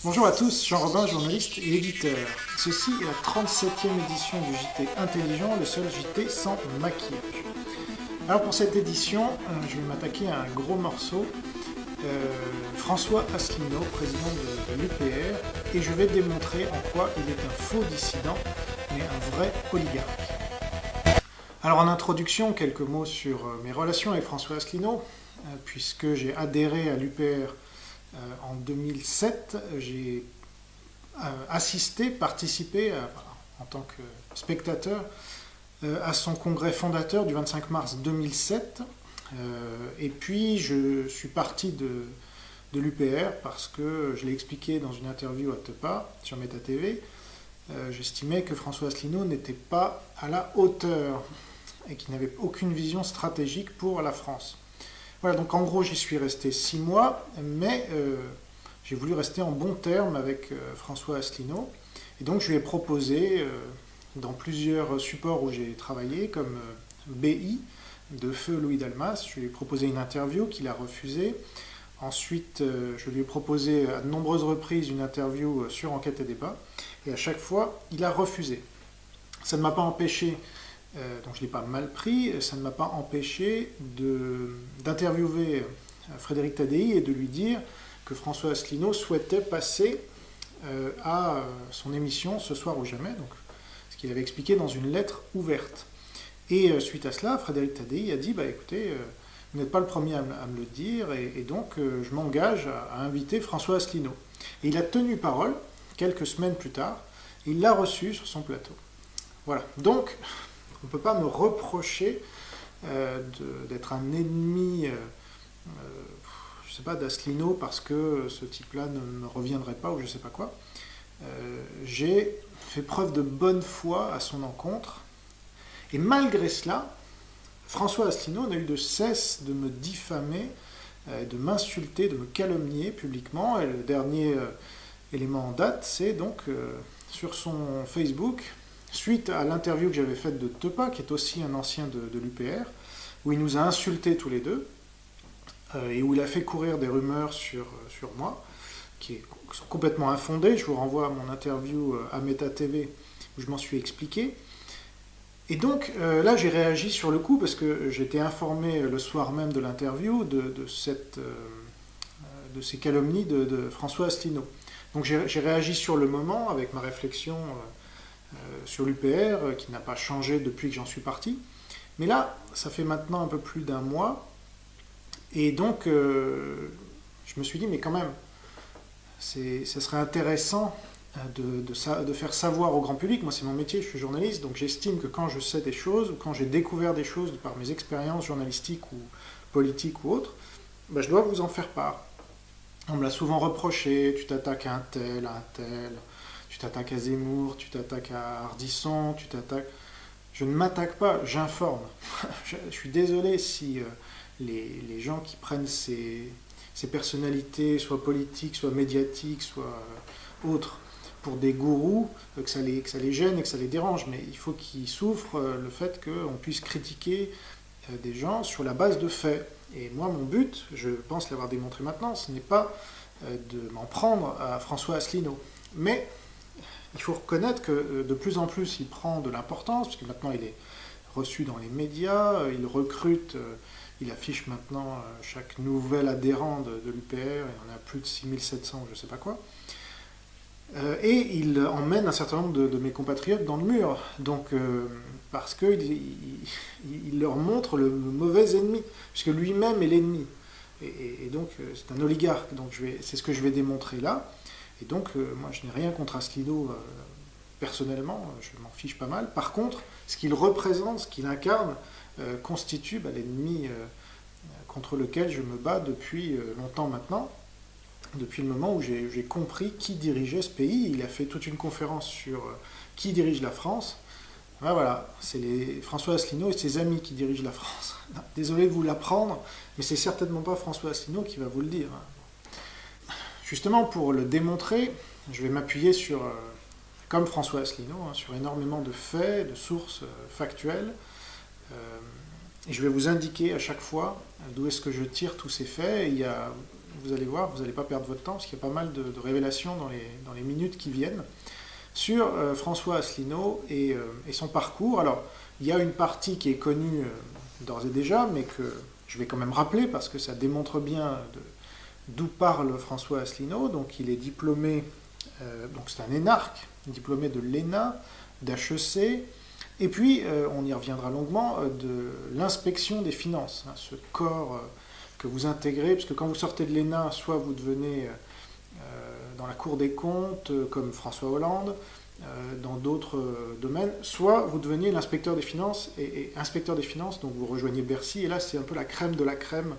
Bonjour à tous, Jean Robin, journaliste et éditeur. Ceci est la 37e édition du JT Intelligent, le seul JT sans maquillage. Alors pour cette édition, je vais m'attaquer à un gros morceau, François Asselineau, président de l'UPR, et je vais démontrer en quoi il est un faux dissident, mais un vrai oligarque. Alors en introduction, quelques mots sur mes relations avec François Asselineau, puisque j'ai adhéré à l'UPR en 2007, j'ai participé en tant que spectateur à son congrès fondateur du 25 mars 2007. Et puis je suis parti de l'UPR parce que, je l'ai expliqué dans une interview à Tepa sur Meta TV, j'estimais que François Asselineau n'était pas à la hauteur et qu'il n'avait aucune vision stratégique pour la France. Voilà, donc en gros, j'y suis resté 6 mois, mais j'ai voulu rester en bon terme avec François Asselineau. Et donc, je lui ai proposé, dans plusieurs supports où j'ai travaillé, comme BI, de Feu Louis Dalmas, je lui ai proposé une interview qu'il a refusée. Ensuite, je lui ai proposé à de nombreuses reprises une interview sur Enquête et Débat. Et à chaque fois, il a refusé. Ça ne m'a pas empêché donc je ne l'ai pas mal pris, ça ne m'a pas empêché d'interviewer Frédéric Tadei et de lui dire que François Asselineau souhaitait passer à son émission Ce soir ou jamais, donc, ce qu'il avait expliqué dans une lettre ouverte. Et suite à cela, Frédéric Tadei a dit bah, écoutez, vous n'êtes pas le premier à me le dire, et donc je m'engage à inviter François Asselineau. Et il a tenu parole quelques semaines plus tard, et il l'a reçu sur son plateau. Voilà, donc on ne peut pas me reprocher d'être un ennemi, je sais pas, d'Asselineau parce que ce type-là ne me reviendrait pas ou je ne sais pas quoi. J'ai fait preuve de bonne foi à son encontre. Et malgré cela, François Asselineau n'a eu de cesse de me diffamer, de m'insulter, de me calomnier publiquement. Et le dernier élément en date, c'est donc sur son Facebook, suite à l'interview que j'avais faite de Tepa, qui est aussi un ancien de l'UPR, où il nous a insultés tous les deux, et où il a fait courir des rumeurs sur moi, qui sont complètement infondées. Je vous renvoie à mon interview à Meta TV, où je m'en suis expliqué. Et donc là, j'ai réagi sur le coup, parce que j'étais informé le soir même de l'interview de ces calomnies de François Asselineau. Donc j'ai réagi sur le moment, avec ma réflexion sur l'UPR, qui n'a pas changé depuis que j'en suis parti. Mais là, ça fait maintenant un peu plus d'un mois, et donc je me suis dit, mais quand même, ça serait intéressant de faire savoir au grand public. Moi, c'est mon métier, je suis journaliste, donc j'estime que quand je sais des choses, ou quand j'ai découvert des choses par mes expériences journalistiques ou politiques ou autres, ben, je dois vous en faire part. On me l'a souvent reproché, tu t'attaques à un tel, tu t'attaques à Zemmour, tu t'attaques à Ardisson, tu t'attaques... Je ne m'attaque pas, j'informe. Je suis désolé si les gens qui prennent ces personnalités, soit politiques, soit médiatiques, soit autres, pour des gourous, que ça les gêne et que ça les dérange. Mais il faut qu'ils souffrent le fait qu'on puisse critiquer des gens sur la base de faits. Et moi, mon but, je pense l'avoir démontré maintenant, ce n'est pas de m'en prendre à François Asselineau. Mais il faut reconnaître que de plus en plus il prend de l'importance, parce que maintenant il est reçu dans les médias, il recrute, il affiche maintenant chaque nouvel adhérent de l'UPR, il y en a plus de 6700, je ne sais pas quoi, et il emmène un certain nombre de mes compatriotes dans le mur, donc parce qu'il leur montre le mauvais ennemi, puisque lui-même est l'ennemi, et donc c'est un oligarque, donc c'est ce que je vais démontrer là. Et donc, moi, je n'ai rien contre Asselineau personnellement, je m'en fiche pas mal. Par contre, ce qu'il représente, ce qu'il incarne, constitue l'ennemi contre lequel je me bats depuis longtemps maintenant, depuis le moment où j'ai compris qui dirigeait ce pays. Il a fait toute une conférence sur qui dirige la France. Ben voilà, c'est François Asselineau et ses amis qui dirigent la France. Désolé de vous l'apprendre, mais c'est certainement pas François Asselineau qui va vous le dire. Justement, pour le démontrer, je vais m'appuyer sur, comme François Asselineau, sur énormément de faits, de sources factuelles. Et je vais vous indiquer à chaque fois d'où est-ce que je tire tous ces faits. Et il y a vous allez voir, vous n'allez pas perdre votre temps, parce qu'il y a pas mal de révélations dans les minutes qui viennent, sur François Asselineau et son parcours. Alors, il y a une partie qui est connue d'ores et déjà, mais que je vais quand même rappeler, parce que ça démontre bien d'où parle François Asselineau. Donc, il est diplômé, donc c'est un énarque, diplômé de l'ENA, d'HEC, et puis, on y reviendra longuement, de l'inspection des finances, hein, ce corps que vous intégrez, parce que quand vous sortez de l'ENA, soit vous devenez dans la Cour des comptes, comme François Hollande, dans d'autres domaines, soit vous deveniez l'inspecteur des finances, et inspecteur des finances, donc vous rejoignez Bercy, et là c'est un peu la crème de la crème.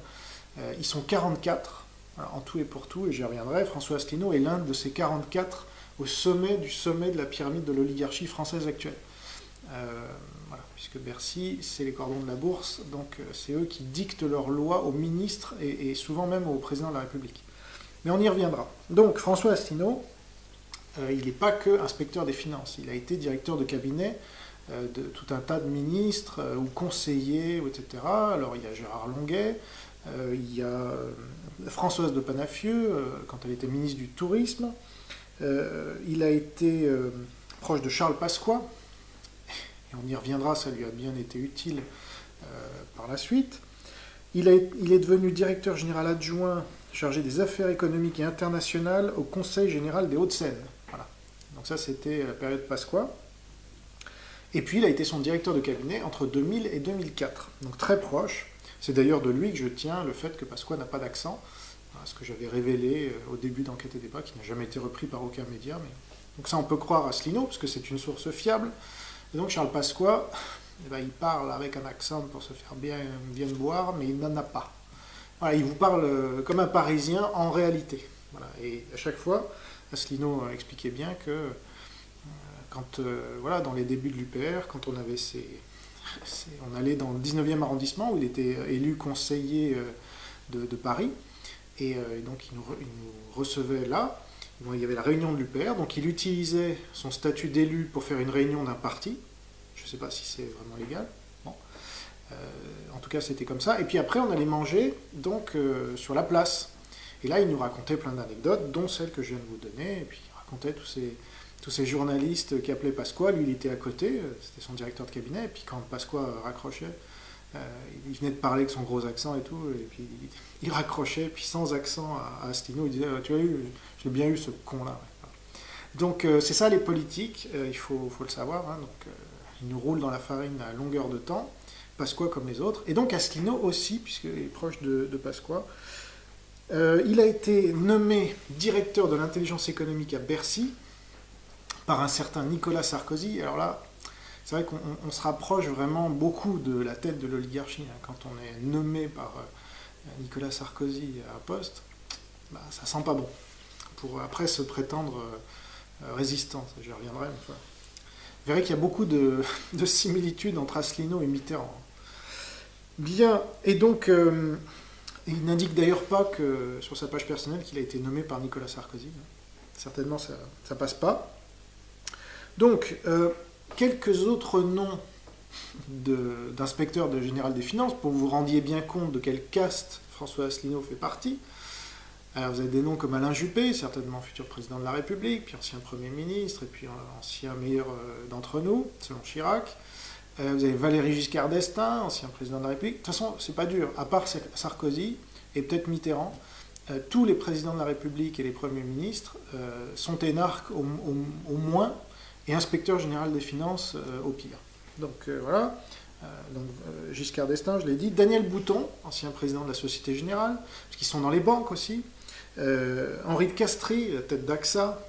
Ils sont 44, voilà, en tout et pour tout, et j'y reviendrai. François Asselineau est l'un de ces 44 au sommet de la pyramide de l'oligarchie française actuelle. Voilà, puisque Bercy, c'est les cordons de la bourse, donc c'est eux qui dictent leurs lois aux ministres et souvent même au président de la République. Mais on y reviendra. Donc François Asselineau, il n'est pas que inspecteur des finances, il a été directeur de cabinet de tout un tas de ministres ou conseillers, etc. Alors il y a Gérard Longuet, il y a Françoise de Panafieux, quand elle était ministre du Tourisme, il a été proche de Charles Pasqua, et on y reviendra, ça lui a bien été utile par la suite. Il est devenu directeur général adjoint chargé des affaires économiques et internationales au Conseil général des Hauts-de-Seine. Voilà. Donc ça, c'était la période Pasqua. Et puis, il a été son directeur de cabinet entre 2000 et 2004. Donc très proche. C'est d'ailleurs de lui que je tiens le fait que Pasqua n'a pas d'accent, ce que j'avais révélé au début d'Enquête et Débat, qui n'a jamais été repris par aucun média. Mais... Donc ça, on peut croire à Asselineau, parce que c'est une source fiable. Et donc Charles Pasqua, eh ben, il parle avec un accent pour se faire bien boire, mais il n'en a pas. Voilà, il vous parle comme un Parisien en réalité. Voilà, et à chaque fois, Asselineau expliquait bien que quand, voilà, dans les débuts de l'UPR, quand on avait on allait dans le 19e arrondissement, où il était élu conseiller de Paris, et donc il nous recevait là. Bon, il y avait la réunion de l'UPR, donc il utilisait son statut d'élu pour faire une réunion d'un parti. Je ne sais pas si c'est vraiment légal. Bon. En tout cas, c'était comme ça. Et puis après, on allait manger donc sur la place. Et là, il nous racontait plein d'anecdotes, dont celle que je viens de vous donner. Et puis il racontait tous ces journalistes qui appelaient Pasqua. Lui, il était à côté, c'était son directeur de cabinet. Et puis quand Pasqua raccrochait, il venait de parler avec son gros accent et tout, et puis il raccrochait, puis sans accent à Asselineau, il disait tu as eu, j'ai bien eu ce con-là. Donc c'est ça les politiques, il faut le savoir, hein, donc, ils nous roulent dans la farine à longueur de temps, Pasqua comme les autres, et donc Asselineau aussi, puisqu'il est proche de Pasqua. Il a été nommé directeur de l'intelligence économique à Bercy par un certain Nicolas Sarkozy. Alors là, c'est vrai qu'on se rapproche vraiment beaucoup de la tête de l'oligarchie. Hein. Quand on est nommé par Nicolas Sarkozy à un poste, bah, ça sent pas bon. Pour après se prétendre résistant, ça, j'y reviendrai une fois. Vous verrez qu'il y a beaucoup de similitudes entre Asselineau et Mitterrand. Bien, et donc, il n'indique d'ailleurs pas que sur sa page personnelle qu'il a été nommé par Nicolas Sarkozy. Certainement, ça passe pas. Donc, quelques autres noms d'inspecteurs général des finances, pour que vous rendiez bien compte de quelle caste François Asselineau fait partie. Alors vous avez des noms comme Alain Juppé, certainement futur président de la République, puis ancien Premier ministre, et puis ancien meilleur d'entre nous, selon Chirac. Vous avez Valéry Giscard d'Estaing, ancien président de la République. De toute façon, c'est pas dur, à part Sarkozy et peut-être Mitterrand, tous les présidents de la République et les premiers ministres sont énarques au moins, et inspecteur général des finances au pire. Donc voilà, Giscard d'Estaing, je l'ai dit. Daniel Bouton, ancien président de la Société Générale, parce qu'ils sont dans les banques aussi. Henri de Castries, tête d'AXA,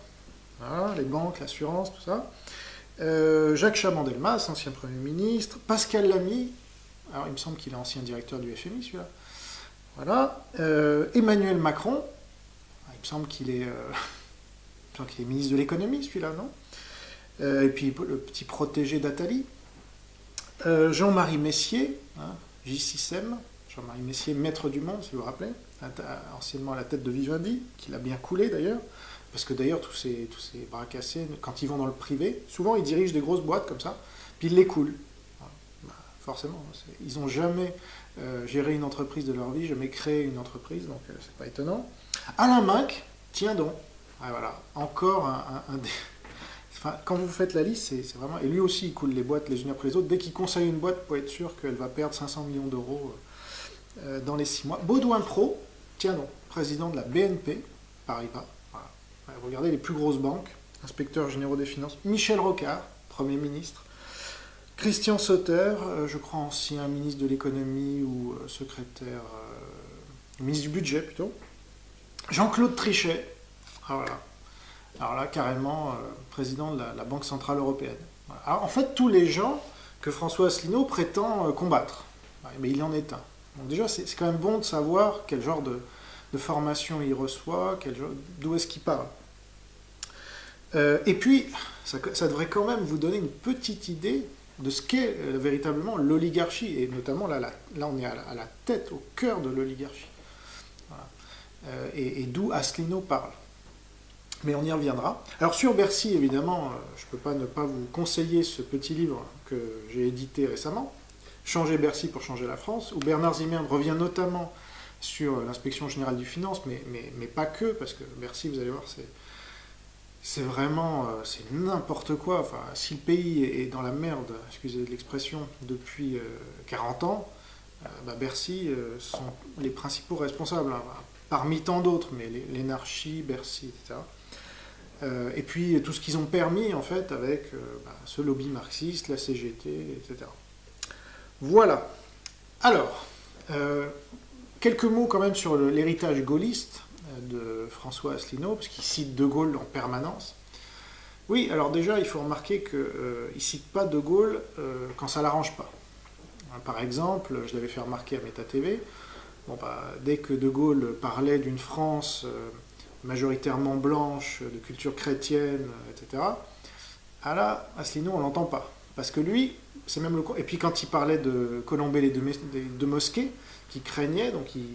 voilà, les banques, l'assurance, tout ça. Jacques Chaban-Delmas, ancien Premier ministre. Pascal Lamy, alors il me semble qu'il est ancien directeur du FMI, celui-là. Voilà. Emmanuel Macron, il me semble qu'il est ministre de l'économie, celui-là, non? Et puis le petit protégé d'Attali. Jean-Marie Messier, hein, J6M, Jean-Marie Messier, maître du monde, si vous vous rappelez, anciennement à la tête de Vivendi, qui l'a bien coulé d'ailleurs, parce que d'ailleurs tous ces bras cassés, quand ils vont dans le privé, souvent ils dirigent des grosses boîtes comme ça, puis ils les coulent. Bah, forcément, ils n'ont jamais géré une entreprise de leur vie, jamais créé une entreprise, donc c'est pas étonnant. Alain Minc, tiens donc. Ah, voilà, encore des... Enfin, quand vous faites la liste, c'est vraiment... Et lui aussi, il coule les boîtes les unes après les autres. Dès qu'il conseille une boîte, pour être sûr qu'elle va perdre 500 millions d'euros dans les 6 mois. Baudouin Pro, tiens donc, président de la BNP, Paribas. Voilà. Ouais, regardez les plus grosses banques, inspecteurs généraux des finances. Michel Rocard, Premier ministre. Christian Sauter, je crois ancien ministre de l'économie ou secrétaire... ministre du budget plutôt. Jean-Claude Trichet, ah, voilà. Alors là, carrément, président de la Banque Centrale Européenne. Voilà. Alors, en fait, tous les gens que François Asselineau prétend combattre. Ouais, mais il en est un. Donc déjà, c'est quand même bon de savoir quel genre de formation il reçoit, d'où est-ce qu'il parle. Et puis, ça devrait quand même vous donner une petite idée de ce qu'est véritablement l'oligarchie. Et notamment, là, on est à la tête, au cœur de l'oligarchie. Voilà. Et d'où Asselineau parle. Mais on y reviendra. Alors sur Bercy, évidemment, je ne peux pas ne pas vous conseiller ce petit livre que j'ai édité récemment, Changer Bercy pour changer la France, où Bernard Zimmermann revient notamment sur l'inspection générale du finance, mais pas que, parce que Bercy, vous allez voir, c'est vraiment c'est n'importe quoi. Enfin, si le pays est dans la merde, excusez l'expression, depuis 40 ans, Bercy sont les principaux responsables, hein, parmi tant d'autres, mais l'énarchie, Bercy, etc. Et puis tout ce qu'ils ont permis en fait avec ce lobby marxiste, la CGT, etc. Voilà. Alors, quelques mots quand même sur l'héritage gaulliste de François Asselineau, parce qu'il cite De Gaulle en permanence. Oui, alors déjà, il faut remarquer qu'il ne cite pas De Gaulle quand ça ne l'arrange pas. Par exemple, je l'avais fait remarquer à Méta TV, dès que De Gaulle parlait d'une France majoritairement blanche, de culture chrétienne, etc., là, Asselineau, on ne l'entend pas. Parce que lui, c'est même le... Et puis quand il parlait de colomber les deux mosquées, qu'il craignait, donc il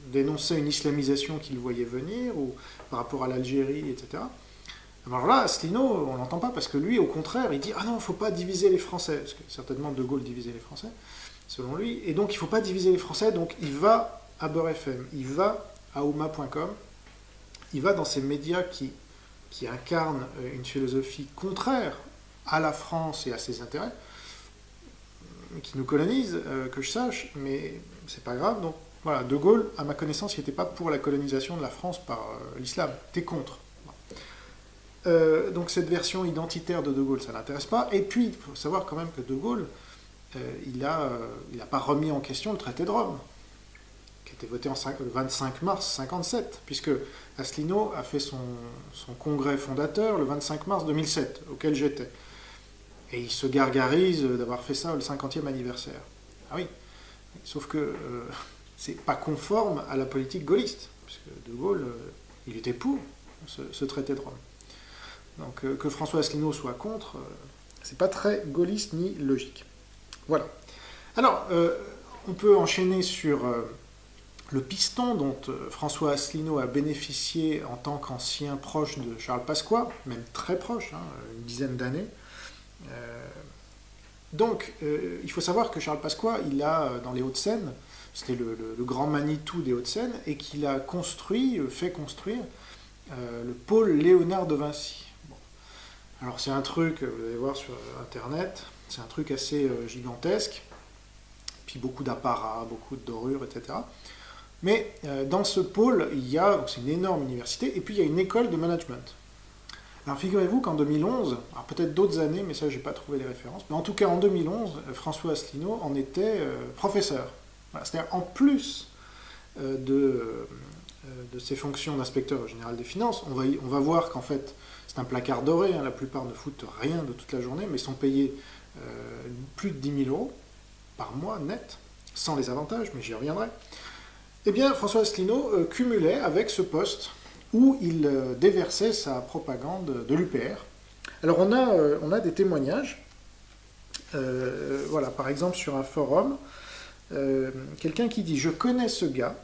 dénonçait une islamisation qu'il voyait venir, ou par rapport à l'Algérie, etc. Alors là, Asselineau, on ne l'entend pas, parce que lui, au contraire, il dit « Ah non, il ne faut pas diviser les Français », parce que certainement De Gaulle divisait les Français, selon lui, et donc il ne faut pas diviser les Français, donc il va à Beurre FM, il va à ouma.com, il va dans ces médias qui incarnent une philosophie contraire à la France et à ses intérêts, qui nous colonisent, que je sache, mais c'est pas grave. Donc voilà, De Gaulle, à ma connaissance, il n'était pas pour la colonisation de la France par l'islam, il était contre. Donc cette version identitaire de Gaulle, ça ne l'intéresse pas. Et puis, il faut savoir quand même que De Gaulle, il n'a pas remis en question le traité de Rome, qui a été voté le 25 mars 1957, puisque Asselineau a fait son congrès fondateur le 25 mars 2007, auquel j'étais. Et il se gargarise d'avoir fait ça le 50e anniversaire. Ah oui, sauf que c'est pas conforme à la politique gaulliste, puisque De Gaulle, il était pour ce traité de Rome. Donc que François Asselineau soit contre, c'est pas très gaulliste ni logique. Voilà. Alors, on peut enchaîner sur le piston dont François Asselineau a bénéficié en tant qu'ancien proche de Charles Pasqua, même très proche, hein, une dizaine d'années. Donc, il faut savoir que Charles Pasqua, il a, dans les Hauts-de-Seine, c'était le grand Manitou des Hauts-de-Seine, et qu'il a fait construire le pôle Léonard de Vinci. Bon. Alors c'est un truc, vous allez voir sur Internet, c'est un truc assez gigantesque, puis beaucoup d'apparats, beaucoup de dorures, etc. Mais dans ce pôle, c'est une énorme université, et puis il y a une école de management. Alors figurez-vous qu'en 2011, alors peut-être d'autres années, mais ça j'ai pas trouvé les références, mais en tout cas en 2011, François Asselineau en était professeur. Voilà, c'est-à-dire en plus de ses fonctions d'inspecteur général des finances, on va voir qu'en fait c'est un placard doré, hein, la plupart ne foutent rien de toute la journée, mais sont payés plus de 10 000 € par mois net, sans les avantages, mais j'y reviendrai. Eh bien François Asselineau cumulait avec ce poste où il déversait sa propagande de l'UPR. Alors on a des témoignages, voilà, par exemple sur un forum, quelqu'un qui dit « Je connais ce gars,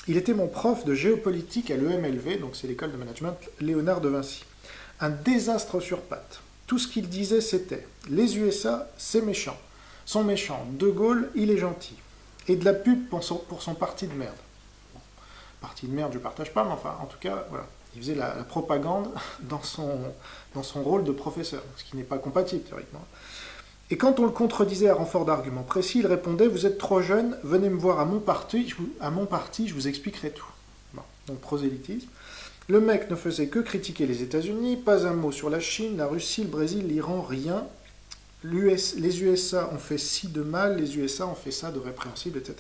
il était mon prof de géopolitique à l'EMLV, donc c'est l'école de management Léonard de Vinci. Un désastre sur pattes. Tout ce qu'il disait c'était « Les USA, c'est méchant. Sont méchants. De Gaulle, il est gentil. Et de la pub pour son parti de merde. » partie de merde, je partage pas, mais enfin, en tout cas, voilà. Il faisait la propagande dans son rôle de professeur, ce qui n'est pas compatible, théoriquement. Et quand on le contredisait à renfort d'arguments précis, il répondait « Vous êtes trop jeune, venez me voir à mon parti, je vous expliquerai tout. » Bon, donc prosélytisme. Le mec ne faisait que critiquer les États-Unis, pas un mot sur la Chine, la Russie, le Brésil, l'Iran, rien. Les USA ont fait ci de mal, les USA ont fait ça de répréhensible, etc.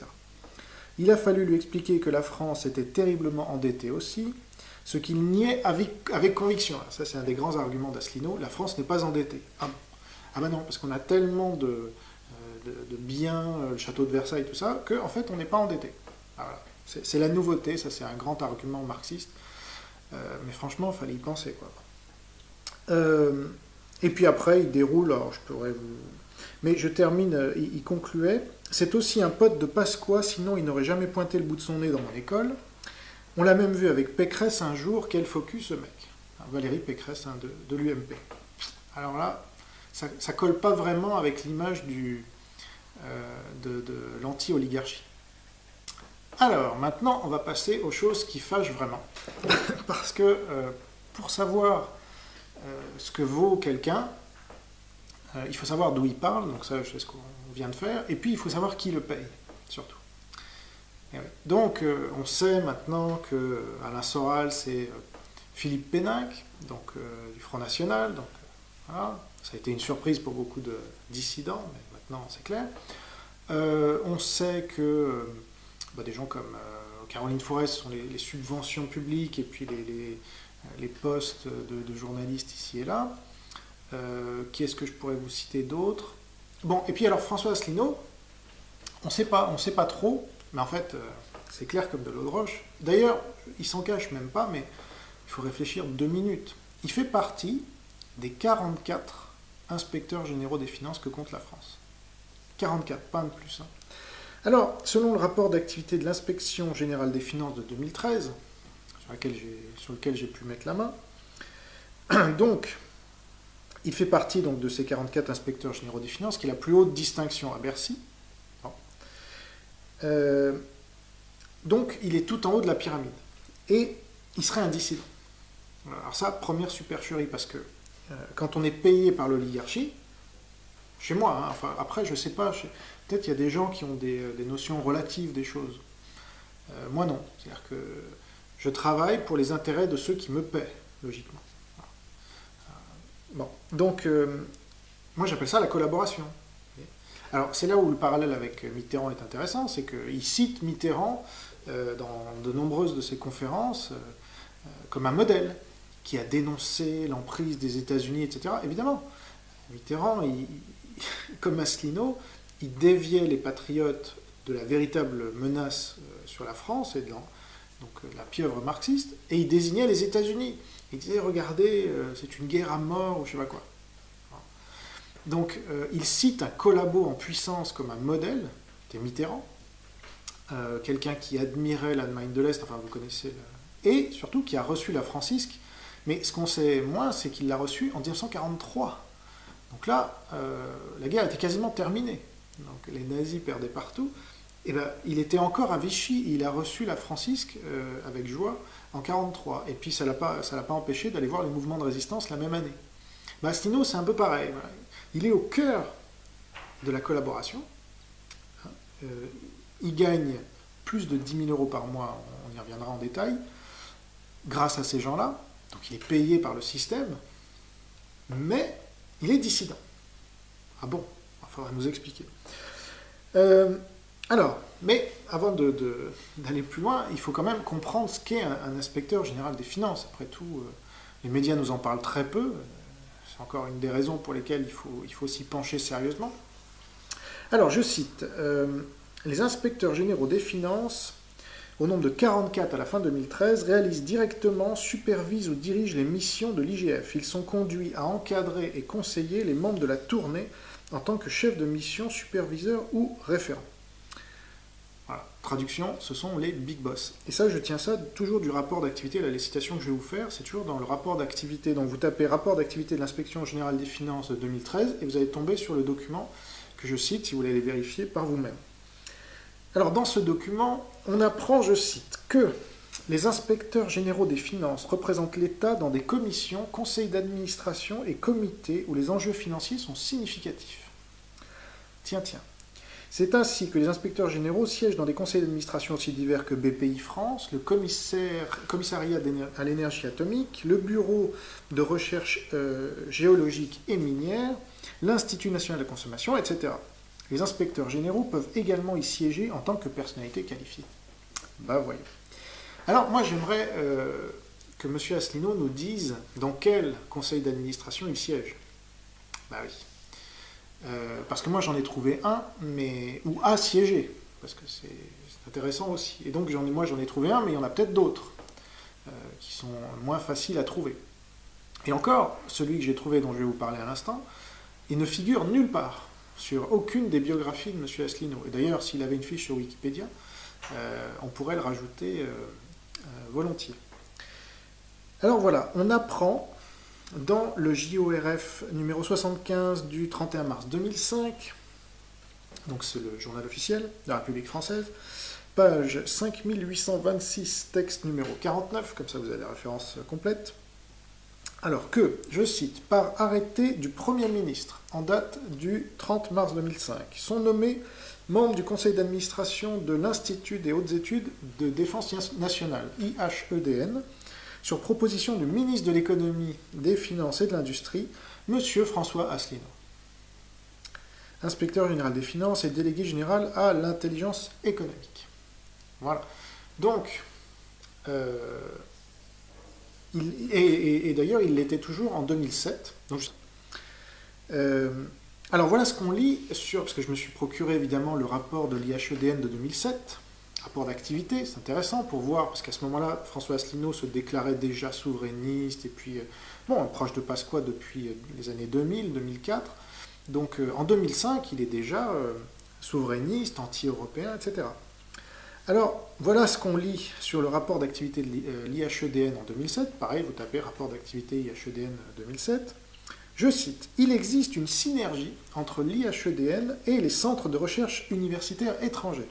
Il a fallu lui expliquer que la France était terriblement endettée aussi, ce qu'il niait avec conviction. Ça, c'est un des grands arguments d'Asselineau. La France n'est pas endettée. Ah ben non, parce qu'on a tellement de biens, le château de Versailles, tout ça, qu'en fait, on n'est pas endetté. Voilà. C'est la nouveauté, ça c'est un grand argument marxiste. Mais franchement, il fallait y penser, quoi. Et puis après, il déroule, alors je pourrais vous... Mais je termine, il concluait, « C'est aussi un pote de Pasqua, sinon il n'aurait jamais pointé le bout de son nez dans mon école. On l'a même vu avec Pécresse un jour, quel focus ce mec. » Valérie Pécresse, hein, de l'UMP. Alors là, ça colle pas vraiment avec l'image de l'anti-oligarchie. Alors, maintenant, on va passer aux choses qui fâchent vraiment. Parce que pour savoir ce que vaut quelqu'un, il faut savoir d'où il parle, donc ça, c'est ce qu'on vient de faire, et puis il faut savoir qui le paye, surtout. Et oui. Donc, on sait maintenant que Alain Soral, c'est Philippe Péninck, donc du Front National, donc voilà. Ça a été une surprise pour beaucoup de dissidents, mais maintenant c'est clair. On sait que des gens comme Caroline Forest sont les subventions publiques et puis les postes de journalistes ici et là. Qui est-ce que je pourrais vous citer d'autres? Bon, et puis alors François Asselineau, on sait pas trop, mais en fait c'est clair comme de l'eau de roche. D'ailleurs, il s'en cache même pas, mais il faut réfléchir 2 minutes. Il fait partie des 44 inspecteurs généraux des finances que compte la France. 44, pas un de plus. Hein. Alors, selon le rapport d'activité de l'inspection générale des finances de 2013, sur lequel j'ai pu mettre la main, donc, il fait partie donc, de ces 44 inspecteurs généraux des finances, qui est la plus haute distinction à Bercy. Bon. Donc, il est tout en haut de la pyramide. Et il serait un dissident. Alors ça, première supercherie, parce que quand on est payé par l'oligarchie, chez moi, hein, enfin, après, je sais pas, peut-être il y a des gens qui ont des notions relatives des choses. Moi, non. C'est-à-dire que je travaille pour les intérêts de ceux qui me paient, logiquement. Bon, donc, moi, j'appelle ça la collaboration. Alors, c'est là où le parallèle avec Mitterrand est intéressant, c'est qu'il cite Mitterrand dans de nombreuses de ses conférences comme un modèle qui a dénoncé l'emprise des États-Unis, etc. Évidemment, Mitterrand, comme Asselineau, il déviait les patriotes de la véritable menace sur la France et de la pieuvre marxiste, et il désignait les États-Unis. Il disait, regardez, c'est une guerre à mort, ou je sais pas quoi. Donc, il cite un collabo en puissance comme un modèle, c'était Mitterrand, quelqu'un qui admirait l'Allemagne de l'Est, enfin vous connaissez, et surtout qui a reçu la francisque. Mais ce qu'on sait moins, c'est qu'il l'a reçue en 1943. Donc là, la guerre était quasiment terminée. Donc les nazis perdaient partout. Et ben, il était encore à Vichy, il a reçu la francisque avec joie en 1943. Et puis ça l'a pas empêché d'aller voir les mouvements de résistance la même année. Ben, Asselineau, c'est un peu pareil. Voilà. Il est au cœur de la collaboration. Il gagne plus de 10 000 euros par mois, on y reviendra en détail, grâce à ces gens-là. Donc il est payé par le système, mais il est dissident. Ah bon? Il faudra nous expliquer. Alors, mais avant d'aller plus loin, il faut quand même comprendre ce qu'est un inspecteur général des finances. Après tout, les médias nous en parlent très peu. C'est encore une des raisons pour lesquelles il faut s'y pencher sérieusement. Alors, je cite, les inspecteurs généraux des finances, au nombre de 44 à la fin 2013, réalisent directement, supervisent ou dirigent les missions de l'IGF. Ils sont conduits à encadrer et conseiller les membres de la tournée en tant que chef de mission, superviseur ou référent. Voilà. Traduction, ce sont les big boss. Et ça, je tiens ça toujours du rapport d'activité, là, les citations que je vais vous faire, c'est toujours dans le rapport d'activité. Donc vous tapez rapport d'activité de l'inspection générale des finances de 2013 et vous allez tomber sur le document que je cite, si vous voulez les vérifier par vous-même. Alors dans ce document, on apprend, je cite, que les inspecteurs généraux des finances représentent l'État dans des commissions, conseils d'administration et comités où les enjeux financiers sont significatifs. Tiens, tiens. C'est ainsi que les inspecteurs généraux siègent dans des conseils d'administration aussi divers que BPI France, le commissariat à l'énergie atomique, le bureau de recherche géologique et minière, l'Institut national de la consommation, etc. Les inspecteurs généraux peuvent également y siéger en tant que personnalité qualifiée. Bah voyons. Alors moi j'aimerais que M. Asselineau nous dise dans quel conseil d'administration il siège. Bah oui. Parce que moi j'en ai trouvé un, mais où a siégé, parce que c'est intéressant aussi. Et donc moi j'en ai trouvé un, mais il y en a peut-être d'autres qui sont moins faciles à trouver. Et encore, celui que j'ai trouvé dont je vais vous parler à l'instant, il ne figure nulle part sur aucune des biographies de M. Asselineau. Et d'ailleurs, s'il avait une fiche sur Wikipédia, on pourrait le rajouter volontiers. Alors voilà, on apprend dans le JORF numéro 75 du 31 mars 2005, donc c'est le journal officiel de la République française, page 5826, texte numéro 49, comme ça vous avez la référence complète. Alors que, je cite, par arrêté du Premier ministre en date du 30 mars 2005, sont nommés membres du conseil d'administration de l'Institut des hautes études de défense nationale, IHEDN, sur proposition du ministre de l'économie, des finances et de l'industrie, M. François Asselineau, inspecteur général des finances et délégué général à l'intelligence économique. Voilà. Donc, et d'ailleurs, il l'était toujours en 2007. Donc, alors voilà ce qu'on lit sur, parce que je me suis procuré évidemment le rapport de l'IHEDN de 2007, rapport d'activité, c'est intéressant pour voir, parce qu'à ce moment-là, François Asselineau se déclarait déjà souverainiste, et puis, bon, proche de Pasqua depuis les années 2000, 2004. Donc en 2005, il est déjà souverainiste, anti-européen, etc. Alors, voilà ce qu'on lit sur le rapport d'activité de l'IHEDN en 2007. Pareil, vous tapez rapport d'activité IHEDN 2007. Je cite, « Il existe une synergie entre l'IHEDN et les centres de recherche universitaires étrangers.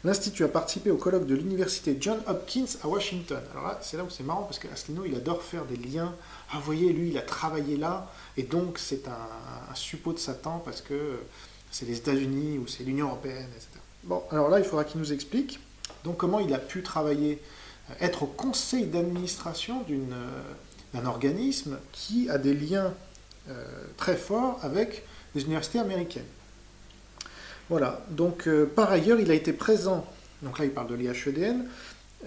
L'Institut a participé au colloque de l'université Johns Hopkins à Washington. » Alors là, c'est là où c'est marrant, parce qu'Asselineau, il adore faire des liens. Ah, vous voyez, lui, il a travaillé là, et donc c'est un suppôt de Satan, parce que c'est les États-Unis ou c'est l'Union européenne, etc. Bon, alors là, il faudra qu'il nous explique donc comment il a pu travailler, être au conseil d'administration d'un organisme qui a des liens très forts avec les universités américaines. Voilà, donc par ailleurs, il a été présent, donc là il parle de l'IHEDN,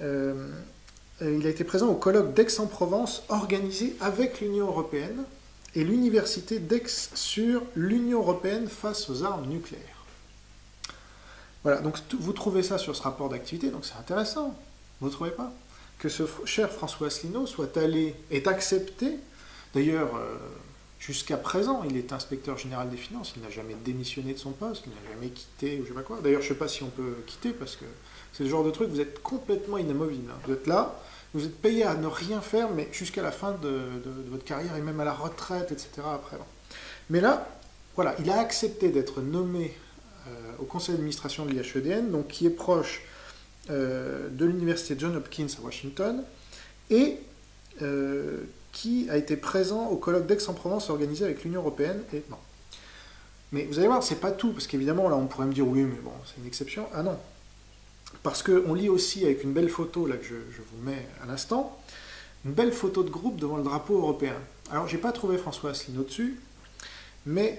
il a été présent au colloque d'Aix-en-Provence organisé avec l'Union européenne et l'université d'Aix sur l'Union européenne face aux armes nucléaires. Voilà, donc vous trouvez ça sur ce rapport d'activité, donc c'est intéressant, vous ne trouvez pas? Que ce cher François Asselineau est accepté, d'ailleurs, jusqu'à présent, il est inspecteur général des finances, il n'a jamais démissionné de son poste, il n'a jamais quitté, ou je sais pas quoi. D'ailleurs, je ne sais pas si on peut quitter, parce que c'est le genre de truc, vous êtes complètement inamovible. Vous êtes là, vous êtes payé à ne rien faire, mais jusqu'à la fin de votre carrière, et même à la retraite, etc. après. Bon. Mais là, voilà, il a accepté d'être nommé au conseil d'administration de l'IHEDN, donc qui est proche de l'université Johns Hopkins à Washington, et qui a été présent au colloque d'Aix-en-Provence organisé avec l'Union européenne. Et non. Mais vous allez voir, c'est pas tout, parce qu'évidemment, là, on pourrait me dire, oui, mais bon, c'est une exception. Ah non. Parce qu'on lit aussi avec une belle photo, là, que je vous mets à l'instant, une belle photo de groupe devant le drapeau européen. Alors, j'ai pas trouvé François Asselineau dessus, mais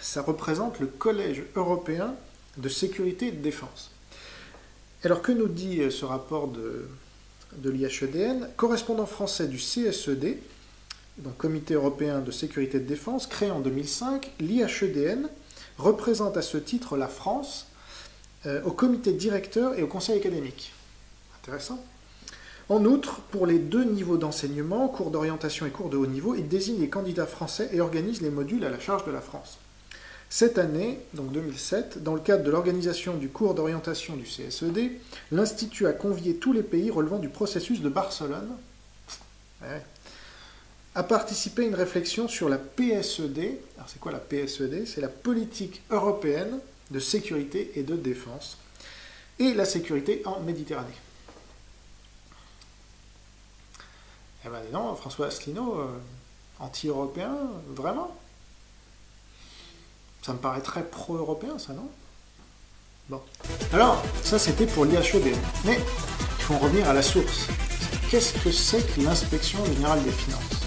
ça représente le Collège européen de sécurité et de défense. Alors, que nous dit ce rapport de l'IHEDN? Correspondant français du CSED, donc Comité européen de sécurité et de défense, créé en 2005, l'IHEDN représente à ce titre la France au comité directeur et au conseil académique. Intéressant. En outre, pour les deux niveaux d'enseignement, cours d'orientation et cours de haut niveau, il désigne les candidats français et organise les modules à la charge de la France. Cette année, donc 2007, dans le cadre de l'organisation du cours d'orientation du CSED, l'Institut a convié tous les pays relevant du processus de Barcelone à participer à une réflexion sur la PSED. Alors c'est quoi la PSED? C'est la politique européenne de sécurité et de défense, et la sécurité en Méditerranée. Eh ben non, François Asselineau, anti-européen, vraiment? Ça me paraît très pro-européen, ça, non? Bon. Alors, ça c'était pour l'IHEDN. Mais il faut en revenir à la source. Qu'est-ce que c'est que l'inspection générale des finances?